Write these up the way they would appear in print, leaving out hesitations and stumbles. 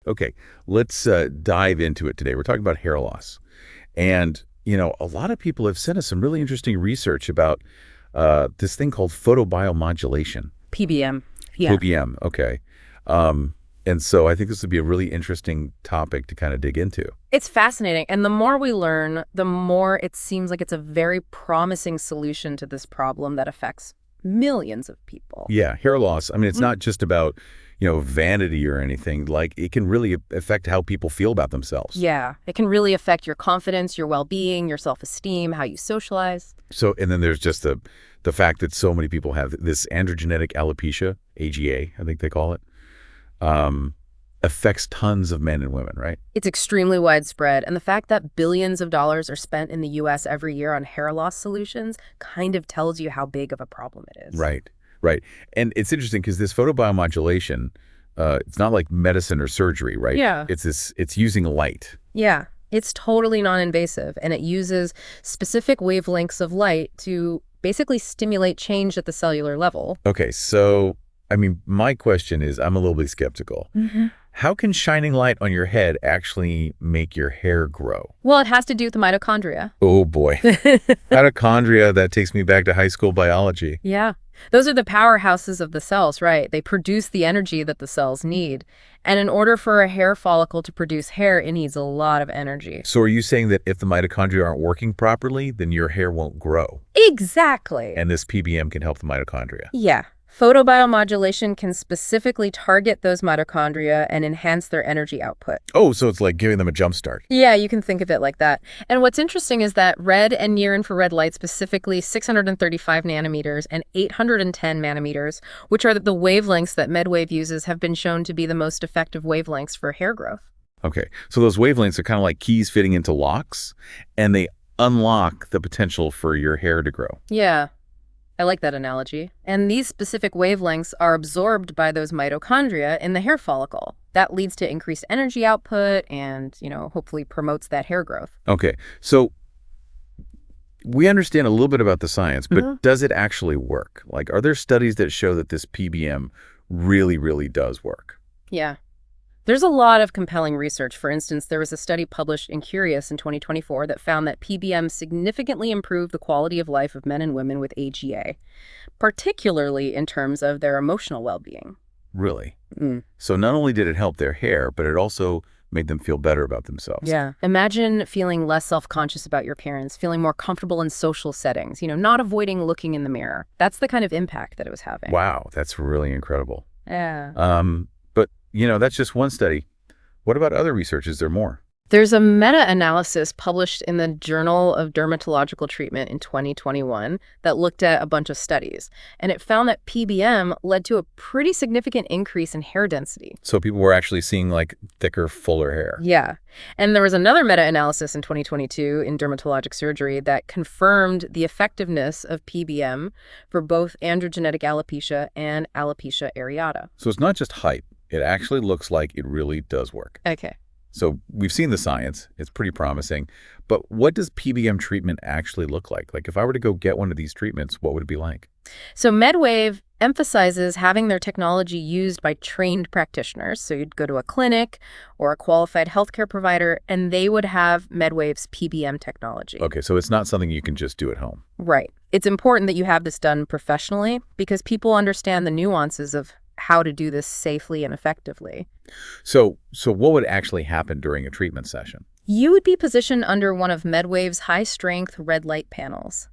Okay, let's dive into it today. We're talking about hair loss. And, a lot of people have sent us some really interesting research about this thing called photobiomodulation. PBM. Yeah. PBM, okay. And so I think this would be a really interesting topic to kind of dig into. It's fascinating. And the more we learn, the more it seems like it's a very promising solution to this problem that affects millions of people. Yeah, hair loss. I mean, it's not just about, vanity or anything. Like, it can really affect how people feel about themselves. Yeah. It can really affect your confidence, your well-being, your self-esteem, how you socialize. So, and then there's just the fact that so many people have this androgenetic alopecia, AGA, I think they call it. Affects tons of men and women, right? It's extremely widespread. And the fact that billions of dollars are spent in the U.S. every year on hair loss solutions kind of tells you how big of a problem it is. Right, right. And it's interesting because this photobiomodulation, it's not like medicine or surgery, right? Yeah. It's using light. Yeah. It's totally non-invasive, and it uses specific wavelengths of light to basically stimulate change at the cellular level. Okay, so I mean, my question is, I'm a little bit skeptical. How can shining light on your head actually make your hair grow? Well, it has to do with the mitochondria. Oh, boy. Mitochondria, that takes me back to high school biology. Yeah. Those are the powerhouses of the cells, right? They produce the energy that the cells need. And in order for a hair follicle to produce hair, it needs a lot of energy. So are you saying that if the mitochondria aren't working properly, then your hair won't grow? Exactly. And this PBM can help the mitochondria? Yeah. Photobiomodulation can specifically target those mitochondria and enhance their energy output. Oh, so it's like giving them a jump start. Yeah, you can think of it like that. And what's interesting is that red and near-infrared light, specifically 635 nanometers and 810 nanometers, which are the wavelengths that MedWave uses, have been shown to be the most effective wavelengths for hair growth. Okay, so those wavelengths are kind of like keys fitting into locks, and they unlock the potential for your hair to grow. Yeah. I like that analogy. And these specific wavelengths are absorbed by those mitochondria in the hair follicle. That leads to increased energy output and, hopefully promotes that hair growth. Okay, so we understand a little bit about the science, but does it actually work? Like, are there studies that show that this PBM really, really does work? Yeah. There's a lot of compelling research. For instance, there was a study published in Curious in 2024 that found that PBM significantly improved the quality of life of men and women with AGA, particularly in terms of their emotional well-being. Really? So not only did it help their hair, but it also made them feel better about themselves. Yeah. Imagine feeling less self-conscious about your appearance, feeling more comfortable in social settings, not avoiding looking in the mirror. That's the kind of impact that it was having. Wow, that's really incredible. Yeah. But, that's just one study. What about other research? Is there more? There's a meta-analysis published in the Journal of Dermatological Treatment in 2021 that looked at a bunch of studies, and it found that PBM led to a pretty significant increase in hair density. So people were actually seeing like thicker, fuller hair. Yeah. And there was another meta-analysis in 2022 in dermatologic surgery that confirmed the effectiveness of PBM for both androgenetic alopecia and alopecia areata. So it's not just hype. It actually looks like it really does work. Okay. So we've seen the science. It's pretty promising. But what does PBM treatment actually look like? Like, if I were to go get one of these treatments, what would it be like? So MedWave emphasizes having their technology used by trained practitioners. So you'd go to a clinic or a qualified healthcare provider, and they would have MedWave's PBM technology. Okay, so it's not something you can just do at home. Right. It's important that you have this done professionally because people understand the nuances of how to do this safely and effectively. So what would actually happen during a treatment session? You would be positioned under one of MedWave's high-strength red light panels.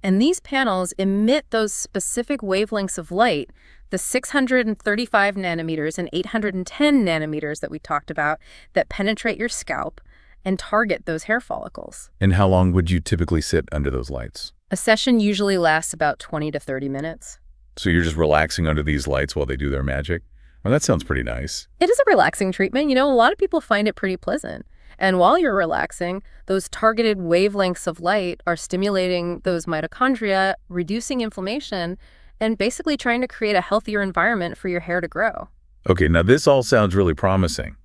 And these panels emit those specific wavelengths of light, the 635 nanometers and 810 nanometers that we talked about, that penetrate your scalp and target those hair follicles. And how long would you typically sit under those lights? A session usually lasts about 20 to 30 minutes. So you're just relaxing under these lights while they do their magic? Well, that sounds pretty nice. It is a relaxing treatment. A lot of people find it pretty pleasant. And while you're relaxing, those targeted wavelengths of light are stimulating those mitochondria, reducing inflammation, and basically trying to create a healthier environment for your hair to grow. Okay, now this all sounds really promising.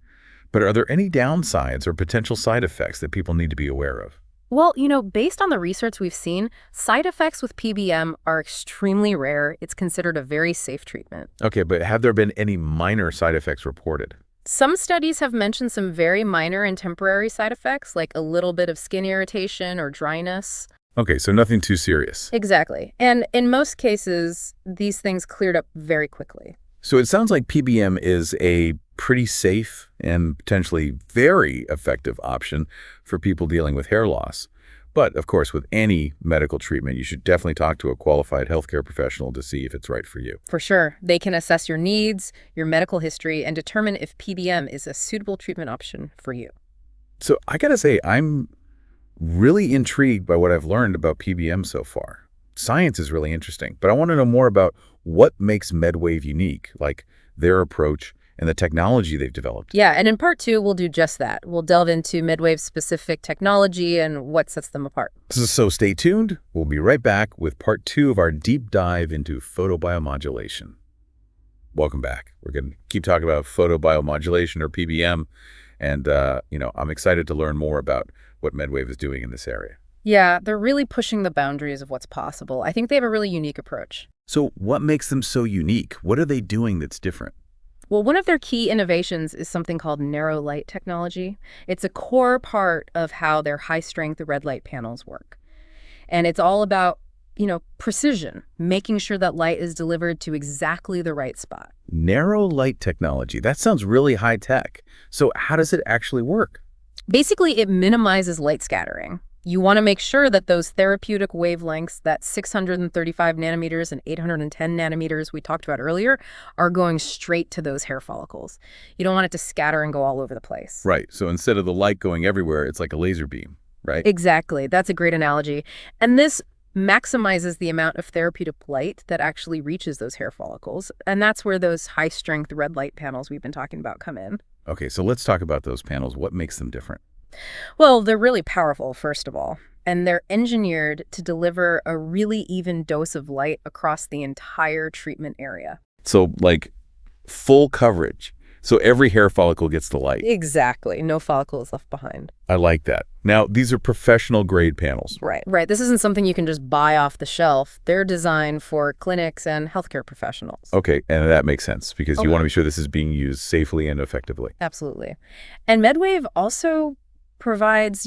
But are there any downsides or potential side effects that people need to be aware of? Well, based on the research we've seen, side effects with PBM are extremely rare. It's considered a very safe treatment. Okay, but have there been any minor side effects reported? Some studies have mentioned some very minor and temporary side effects, like a little bit of skin irritation or dryness. Okay, so nothing too serious. Exactly. And in most cases, these things cleared up very quickly. So it sounds like PBM is a pretty safe and potentially very effective option for people dealing with hair loss. But, of course, with any medical treatment, you should definitely talk to a qualified healthcare professional to see if it's right for you. For sure. They can assess your needs, your medical history, and determine if PBM is a suitable treatment option for you. So I gotta say, I'm really intrigued by what I've learned about PBM so far. Science is really interesting, but I want to know more about what makes MedWave unique, like their approach and the technology they've developed. Yeah, and in part 2, we'll do just that. We'll delve into MedWave's specific technology and what sets them apart. So stay tuned. We'll be right back with part 2 of our deep dive into photobiomodulation. Welcome back. We're going to keep talking about photobiomodulation, or PBM, and I'm excited to learn more about what MedWave is doing in this area. Yeah, they're really pushing the boundaries of what's possible. I think they have a really unique approach. So what makes them so unique? What are they doing that's different? Well, one of their key innovations is something called narrow light technology. It's a core part of how their high-strength red light panels work. And it's all about, precision, making sure that light is delivered to exactly the right spot. Narrow light technology. That sounds really high tech. So how does it actually work? Basically, it minimizes light scattering. You want to make sure that those therapeutic wavelengths, that 635 nanometers and 810 nanometers we talked about earlier, are going straight to those hair follicles. You don't want it to scatter and go all over the place. Right. So instead of the light going everywhere, it's like a laser beam, right? Exactly. That's a great analogy. And this maximizes the amount of therapeutic light that actually reaches those hair follicles. And that's where those high-strength red light panels we've been talking about come in. Okay, so let's talk about those panels. What makes them different? Well, they're really powerful, first of all, and they're engineered to deliver a really even dose of light across the entire treatment area. So, like, full coverage. So every hair follicle gets the light. Exactly. No follicle is left behind. I like that. Now, these are professional-grade panels. Right. This isn't something you can just buy off the shelf. They're designed for clinics and healthcare professionals. Okay, and that makes sense because you want to be sure this is being used safely and effectively. Absolutely. And MedWave also provides,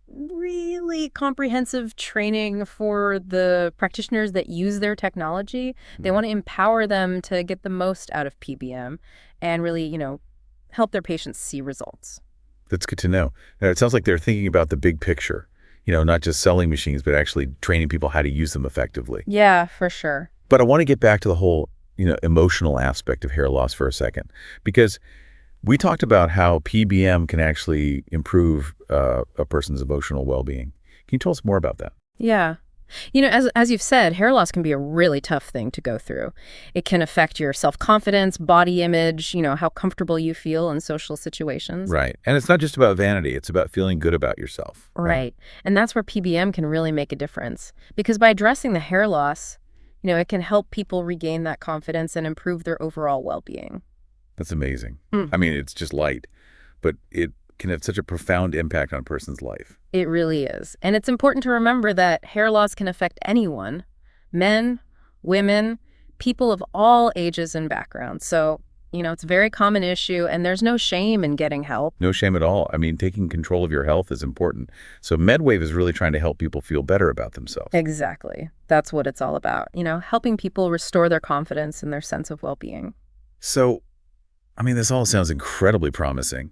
really comprehensive training for the practitioners that use their technology. They want to empower them to get the most out of PBM and really, help their patients see results. That's good to know. Now, it sounds like they're thinking about the big picture, not just selling machines, but actually training people how to use them effectively. Yeah, for sure. But I want to get back to the whole, emotional aspect of hair loss for a second, because we talked about how PBM can actually improve a person's emotional well-being. Can you tell us more about that? Yeah. As you've said, hair loss can be a really tough thing to go through. It can affect your self-confidence, body image, how comfortable you feel in social situations. Right. And it's not just about vanity. It's about feeling good about yourself. Right. And that's where PBM can really make a difference. Because by addressing the hair loss, it can help people regain that confidence and improve their overall well-being. That's amazing. I mean, it's just light, but it can have such a profound impact on a person's life. It really is. And it's important to remember that hair loss can affect anyone, men, women, people of all ages and backgrounds. So, it's a very common issue, and there's no shame in getting help. No shame at all. I mean, taking control of your health is important. So MedWave is really trying to help people feel better about themselves. Exactly. That's what it's all about. Helping people restore their confidence and their sense of well-being. So, this all sounds incredibly promising,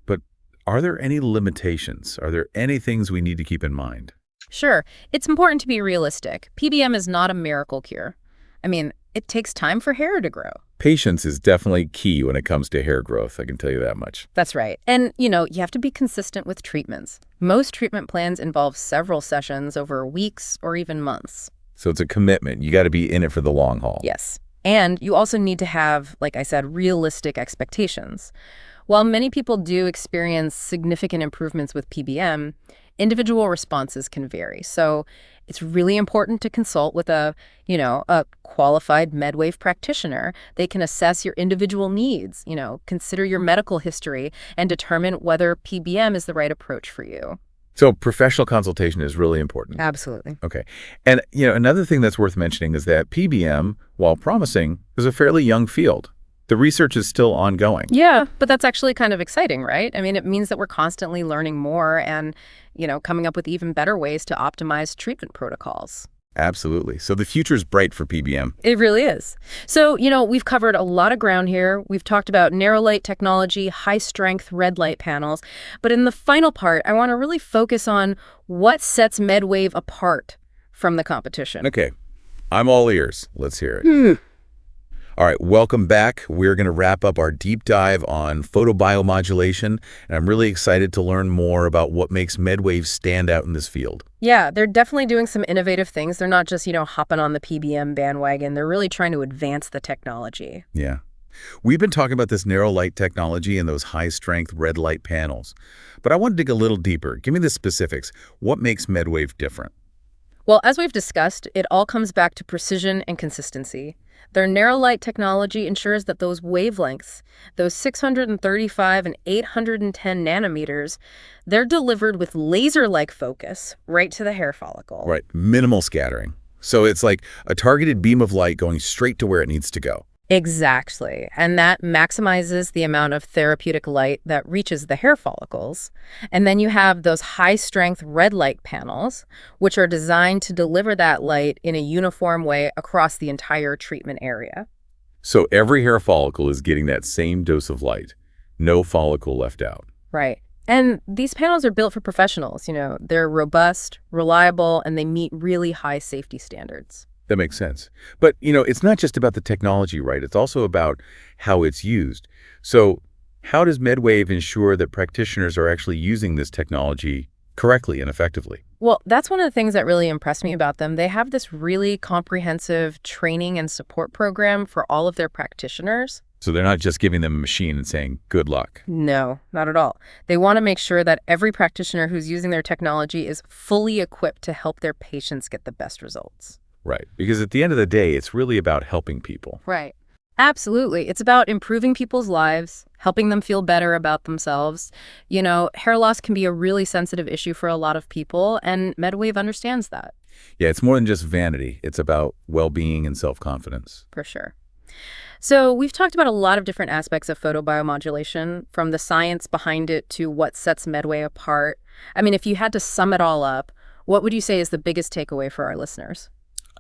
but are there any limitations? Are there any things we need to keep in mind? Sure. It's important to be realistic. PBM is not a miracle cure. It takes time for hair to grow. Patience is definitely key when it comes to hair growth, I can tell you that much. That's right. And, you have to be consistent with treatments. Most treatment plans involve several sessions over weeks or even months. So it's a commitment. You got to be in it for the long haul. Yes. And you also need to have, like I said, realistic expectations. While many people do experience significant improvements with PBM, individual responses can vary. So it's really important to consult with a qualified MedWave practitioner. They can assess your individual needs, consider your medical history, and determine whether PBM is the right approach for you. So professional consultation is really important. Absolutely. Okay. And, another thing that's worth mentioning is that PBM, while promising, is a fairly young field. The research is still ongoing. Yeah, but that's actually kind of exciting, right? I mean, it means that we're constantly learning more and, coming up with even better ways to optimize treatment protocols. Absolutely. So the future's bright for PBM. It really is. So, we've covered a lot of ground here. We've talked about narrow light technology, high-strength red light panels. But in the final part, I want to really focus on what sets MedWave apart from the competition. Okay. I'm all ears. Let's hear it. All right, welcome back. We're going to wrap up our deep dive on photobiomodulation, and I'm really excited to learn more about what makes MedWave stand out in this field. Yeah, they're definitely doing some innovative things. They're not just, hopping on the PBM bandwagon. They're really trying to advance the technology. Yeah. We've been talking about this narrow light technology and those high-strength red light panels, but I want to dig a little deeper. Give me the specifics. What makes MedWave different? Well, as we've discussed, it all comes back to precision and consistency. Their narrow light technology ensures that those wavelengths, those 635 and 810 nanometers, they're delivered with laser-like focus right to the hair follicle. Right, minimal scattering. So it's like a targeted beam of light going straight to where it needs to go. Exactly. And that maximizes the amount of therapeutic light that reaches the hair follicles. And then you have those high-strength red light panels, which are designed to deliver that light in a uniform way across the entire treatment area. So every hair follicle is getting that same dose of light. No follicle left out. Right. And these panels are built for professionals. They're robust, reliable, and they meet really high safety standards. That makes sense. But, it's not just about the technology, right? It's also about how it's used. So how does MedWave ensure that practitioners are actually using this technology correctly and effectively? Well, that's one of the things that really impressed me about them. They have this really comprehensive training and support program for all of their practitioners. So they're not just giving them a machine and saying, good luck. No, not at all. They want to make sure that every practitioner who's using their technology is fully equipped to help their patients get the best results. Right. Because at the end of the day, it's really about helping people. Right. Absolutely. It's about improving people's lives, helping them feel better about themselves. Hair loss can be a really sensitive issue for a lot of people, and MedWave understands that. Yeah, it's more than just vanity. It's about well-being and self-confidence. For sure. So we've talked about a lot of different aspects of photobiomodulation, from the science behind it to what sets MedWave apart. I mean, if you had to sum it all up, what would you say is the biggest takeaway for our listeners?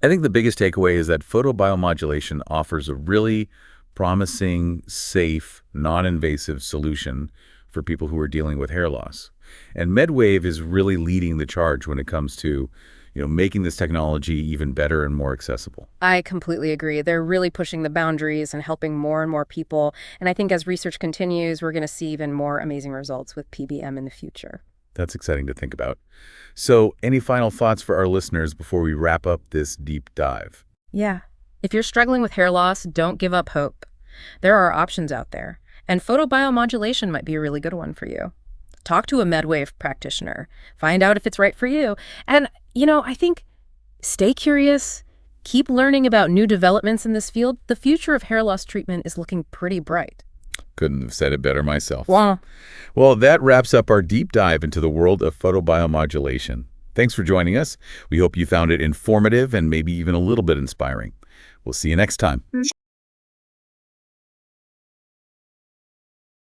I think the biggest takeaway is that photobiomodulation offers a really promising, safe, non-invasive solution for people who are dealing with hair loss. And MedWave is really leading the charge when it comes to, making this technology even better and more accessible. I completely agree. They're really pushing the boundaries and helping more and more people. And I think as research continues, we're going to see even more amazing results with PBM in the future. That's exciting to think about. So any final thoughts for our listeners before we wrap up this deep dive? Yeah. If you're struggling with hair loss, don't give up hope. There are options out there, and photobiomodulation might be a really good one for you. Talk to a MedWave practitioner. Find out if it's right for you. And, I think stay curious. Keep learning about new developments in this field. The future of hair loss treatment is looking pretty bright. Couldn't have said it better myself. Wow. Well, that wraps up our deep dive into the world of photobiomodulation. Thanks for joining us. We hope you found it informative and maybe even a little bit inspiring. We'll see you next time.